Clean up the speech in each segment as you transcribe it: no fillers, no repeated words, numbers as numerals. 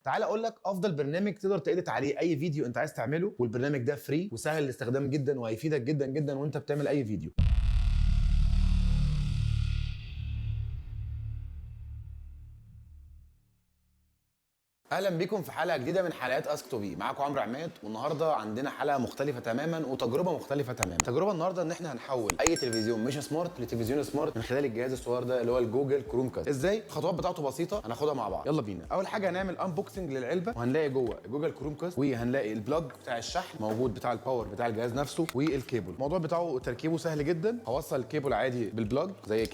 تعال اقول لك افضل برنامج تقدر تedit عليه اي فيديو انت عايز تعمله، والبرنامج ده فري وسهل الاستخدام جدا وهيفيدك جدا جدا وانت بتعمل اي فيديو. اهلا بيكم في حلقه جديده من حلقات اسك تو بي. معاكم عمرو عماد، والنهارده عندنا حلقه مختلفه تماما وتجربه مختلفه تماما. التجربه النهارده ان احنا هنحول اي تلفزيون مش سمارت لتلفزيون سمارت من خلال الجهاز الصغير ده اللي هو الجوجل كروم كاست. ازاي؟ الخطوات بتاعته بسيطه، هناخدها مع بعض. يلا بينا. اول حاجه هنعمل انبوكسنج للعلبه، وهنلاقي جوه جوجل كروم كاست، وهنلاقي البلاج بتاع الشحن موجود، بتاع الباور بتاع الجهاز نفسه، والكيبل. الموضوع بتاعه تركيبه سهل جدا. هوصل الكيبل عادي بالبلاج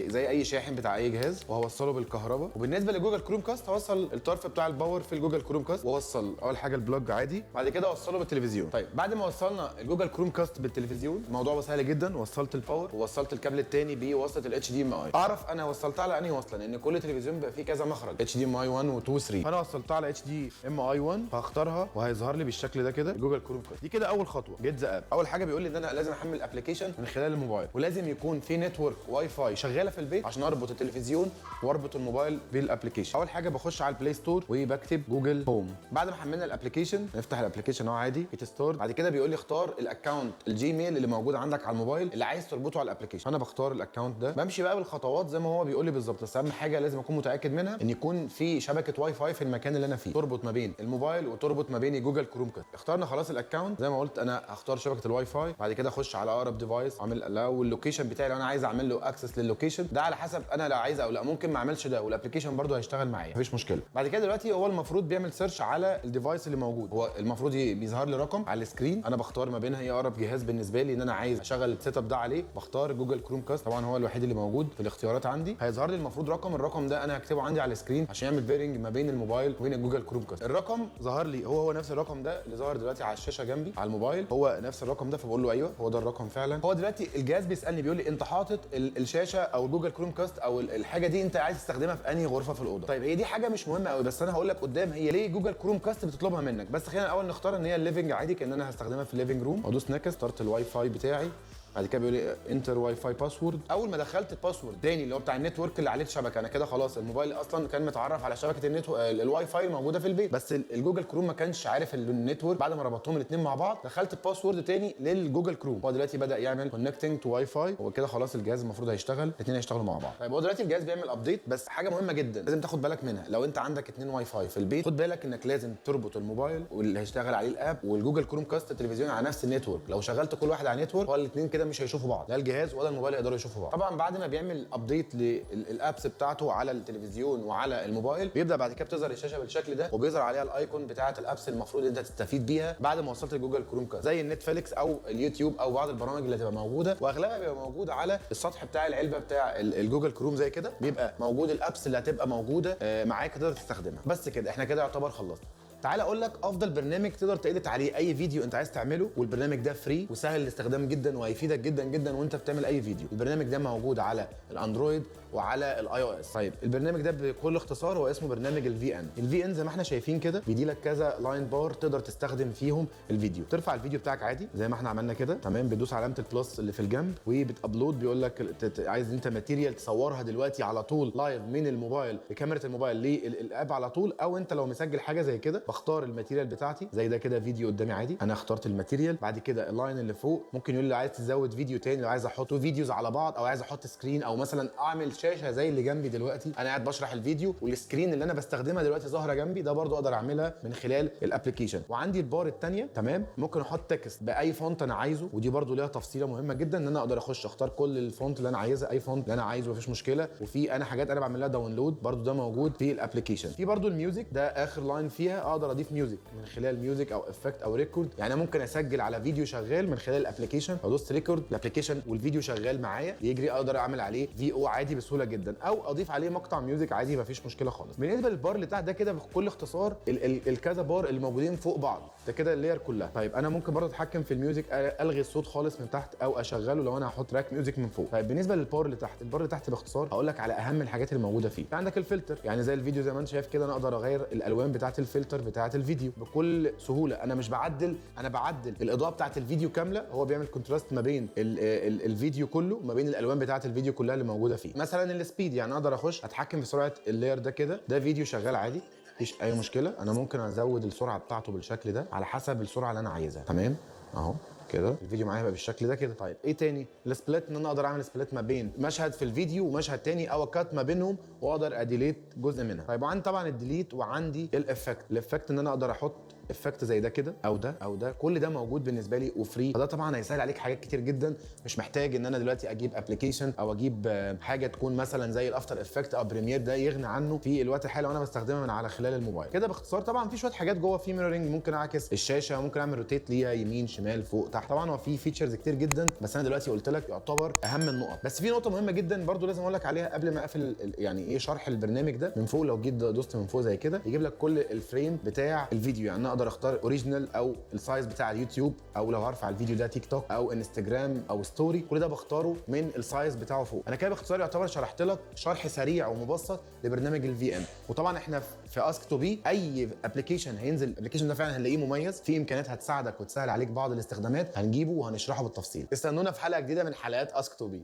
زي اي شاحن بتاع اي جهاز، وهوصله بالكهرباء. وبالنسبه لجوجل كروم كاست هوصل الطرف بتاع الباور في الجوجل كروم كاست، واوصل اول حاجه البلاج عادي، بعد كده اوصله بالتلفزيون. طيب بعد ما وصلنا الجوجل كروم كاست بالتلفزيون الموضوع سهل جدا. وصلت الباور ووصلت الكابل الثاني بوصله الاتش دي ام اي. اعرف انا وصلتها على انهي وصله، لان كل تلفزيون بيبقى فيه كذا مخرج، اتش دي ام اي 1 و 2 و 3. فانا وصلتها على اتش دي ام اي 1، فهختارها وهيظهر لي بالشكل ده كده جوجل كروم كاست. دي كده اول خطوه، جيت ذا اب. اول حاجه بيقول لي ان انا لازم احمل ابلكيشن من خلال الموبايل، ولازم يكون في نتورك واي فاي شغاله في البيت عشان اربط التلفزيون واربط الموبايل بالابلكيشن. اول حاجه بخش على البلاي ستور وبكتب جوجل هوم. بعد ما حملنا الابلكيشن نفتح الابلكيشن اهو عادي، هيت ستارت. بعد كده بيقول لي اختار الاكونت الجيميل اللي موجود عندك على الموبايل اللي عايز تربطه على الابلكيشن. انا بختار الاكونت ده، بمشي بقى بالخطوات زي ما هو بيقول لي بالظبط. بس اهم حاجه لازم اكون متاكد منها ان يكون في شبكه واي فاي في المكان اللي انا فيه، تربط ما بين الموبايل وتربط ما بين جوجل كروم كاست. اخترنا خلاص الاكونت زي ما قلت، انا هختار شبكه الواي فاي. بعد كده اخش على اقرب ديفايس، اعمل لو اللوكيشن بتاعي، لو انا عايز اعمل له اكسس للوكيشن ده على حسب انا لو عايز او لا. ممكن ما اعملش ده والابلكيشن برده هيشتغل معايا، مفيش مشكله. بعد كده دلوقتي هو المفروض بيعمل سيرش على الديفايس اللي موجود. هو المفروض بيظهر لي رقم على السكرين، انا بختار ما بينها ايه اقرب جهاز بالنسبه لي ان انا عايز اشغل السيت اب ده عليه. بختار جوجل كروم كاست، طبعا هو الوحيد اللي موجود في الاختيارات عندي. هيظهر لي المفروض رقم، الرقم ده انا هكتبه عندي على السكرين عشان يعمل بيرنج ما بين الموبايل وبين الجوجل كروم كاست. الرقم ظهر لي هو نفس الرقم ده اللي ظهر دلوقتي على الشاشه جنبي على الموبايل، هو نفس الرقم ده. فبقول له ايوه هو ده الرقم فعلا. هو دلوقتي الجهاز بيسالني بيقول لي انت حاطط الشاشه او جوجل كروم كاست او الحاجه دي انت عايز تستخدمها في انهي غرفه في الاوضه. طيب هي دي حاجه مش مهمه قوي، بس انا هقول لك قدام هي ليه جوجل كروم كاست بتطلبها منك. بس خلينا الاول نختار ان هي الليفنج عادي، كان انا هستخدمها في الليفنج روم. ادوس نكست، اخترت الواي فاي بتاعي. بعد كده بيقول لي انتر واي فاي باسورد. اول ما دخلت الباسورد تاني اللي هو بتاع النتورك اللي عليه الشبكه، انا كده خلاص الموبايل اصلا كان متعرف على شبكه الواي فاي الموجوده في البيت، بس الجوجل كروم ما كانش عارف النتورك. بعد ما ربطتهم الاثنين مع بعض دخلت الباسورد تاني للجوجل كروم. هو دلوقتي بدا يعمل كونكتنج تو واي فاي. هو كده خلاص الجهاز المفروض هيشتغل، الاثنين هيشتغلوا مع بعض. طيب هو دلوقتي الجهاز بيعمل ابديت، بس حاجه مهمه جدا لازم تاخد بالك منها. لو انت عندك اثنين واي فاي في البيت، خد بالك انك لازم تربط الموبايل واللي هيشتغل عليه الاب والجوجل كروم كاست التلفزيون على نفس النتورك. لو شغلت كل واحد على نتورك، هو الاثنين كده مش هيشوفوا بعض، لا الجهاز ولا الموبايل يقدروا يشوفوا بعض. طبعا بعد ما بيعمل ابديت للابس بتاعته على التلفزيون وعلى الموبايل، بيبدا بعد كده بتظهر الشاشه بالشكل ده، وبيظهر عليها الايكون بتاعه الابس المفروض انت تستفيد بيها بعد ما وصلت لجوجل كروم كاست، زي النتفليكس او اليوتيوب او بعض البرامج اللي هتبقى موجوده، واغلبها بيبقى موجود على السطح بتاع العلبه بتاع الجوجل كروم. زي كده بيبقى موجود الابس اللي هتبقى موجوده معاك تقدر تستخدمها. بس كده احنا كده يعتبر خلصنا. تعال اقول لك افضل برنامج تقدر تedit عليه اي فيديو انت عايز تعمله، والبرنامج ده فري وسهل الاستخدام جدا وهيفيدك جدا جدا وانت بتعمل اي فيديو. البرنامج ده موجود على الاندرويد وعلى الاي او اس. طيب البرنامج ده بكل اختصار هو اسمه برنامج الفي ان. الفي ان زي ما احنا شايفين كده بيدي لك كذا لاين بار تقدر تستخدم فيهم الفيديو. ترفع الفيديو بتاعك عادي زي ما احنا عملنا كده، تمام. بتدوس علامه البلس اللي في الجنب وبتابلود. بيقول لك عايز انت ماتيريال تصورها دلوقتي على طول لايف من الموبايل بكاميرا الموبايل للاب على طول، او انت لو مسجل حاجه زي كده. بختار الماتيريال بتاعتي زي ده كده، فيديو قدامي عادي، انا اخترت الماتيريال. بعد كده اللاين اللي فوق ممكن يقول لي عايز تزود فيديو تاني، لو عايز احط فيديوز على بعض، او عايز احط سكرين، او مثلا اعمل شاشه زي اللي جنبي دلوقتي انا قاعد بشرح الفيديو والسكرين اللي انا بستخدمها دلوقتي ظاهره جنبي. ده برضو اقدر اعملها من خلال الابلكيشن. وعندي البار الثانيه، تمام، ممكن احط تكست باي فونت انا عايزه، ودي برضو ليها تفصيله مهمه جدا ان انا اقدر اخش اختار كل الفونت اللي انا عايزها، اي فونت اللي انا عايزه مفيش مشكله. وفي انا حاجات انا بعمل لها داونلود برضو، ده موجود في الابلكيشن. في برضو الميوزك، ده اخر لاين فيها، اقدر اضيف ميوزك من خلال ميوزك او افكت او ريكورد. يعني انا ممكن اسجل على فيديو شغال من خلال الابلكيشن، ادوس ريكورد الابلكيشن والفيديو شغال معايا يجري، اقدر اعمل عليه في او عادي بسهوله جدا، او اضيف عليه مقطع ميوزك عادي مفيش مشكله خالص. بالنسبه للبار اللي تحت ده كده بكل اختصار الكذا بار اللي موجودين فوق بعض ده كده اللاير كلها. طيب انا ممكن برضه اتحكم في الميوزك، الغي الصوت خالص من تحت او اشغله لو انا هحط تراك ميوزك من فوق. طيب بالنسبه للبار اللي تحت، البار اللي تحت باختصار هقول لك على اهم الحاجات اللي موجوده فيه. عندك الفلتر، يعني زي الفيديو زي ما انت شايف كده انا اقدر اغير الالوان بتاعه الفلتر بتاعه الفيديو بكل سهوله. انا مش بعدل، انا بعدل الاضاءه بتاعه الفيديو كامله. هو بيعمل كونتراست ما بين الفيديو كله، ما بين الالوان بتاعه الفيديو كلها اللي موجوده فيه. مثلا السبيد، يعني اقدر اخش اتحكم في سرعه اللاير ده كده، ده فيديو شغال عادي مفيش اي مشكله. انا ممكن ازود السرعه بتاعته بالشكل ده على حسب السرعه اللي انا عايزها. تمام اهو كده الفيديو معايا هيبقى بالشكل ده كده. طيب ايه تاني؟ السبليت، ان انا اقدر اعمل سبليت ما بين مشهد في الفيديو ومشهد تاني، او كات ما بينهم واقدر اديليت جزء منها. طيب وعندي طبعا الديليت، وعندي الافكت ان انا اقدر احط افكت زي ده كده او ده او ده، كل ده موجود بالنسبه لي وفري. فده طبعا هيسهل عليك حاجات كتير جدا. مش محتاج ان انا دلوقتي اجيب ابلكيشن او اجيب حاجه تكون مثلا زي الافتر افكت او بريمير، ده يغني عنه في الوقت الحالي وانا بستخدمها من على خلال الموبايل. كده باختصار طبعا في شويه حاجات جوه، في ميرورنج، ممكن اعكس الشاشه، ممكن اعمل روتيت ليها يمين شمال فوق تحت. طبعا هو في فيتشرز كتير جدا، بس انا دلوقتي قلت لك يعتبر اهم النقط. بس في نقطه مهمه جدا برضو لازم اقول لك عليها قبل ما اقفل يعني ايه شرح البرنامج ده. من فوق لو جيت دوست من فوق زي كده يجيب لك كل الفريم بتاع الفيديو. يعني انا اقدر اختار اوريجينال او السايز بتاع اليوتيوب، او لو هرفع الفيديو ده تيك توك او انستجرام او ستوري، كل ده بختاره من السايز بتاعه فوق. انا كده باختصار يعتبر شرحت لك شرح سريع ومبسط لبرنامج الفي ام. وطبعا احنا في اسك تو بي اي ابلكيشن هينزل، الابلكيشن ده فعلا هنلاقيه مميز، في امكانيات هتساعدك وتسهل عليك بعض الاستخدامات، هنجيبه وهنشرحه بالتفصيل. استنونا في حلقه جديده من حلقات اسك تو بي.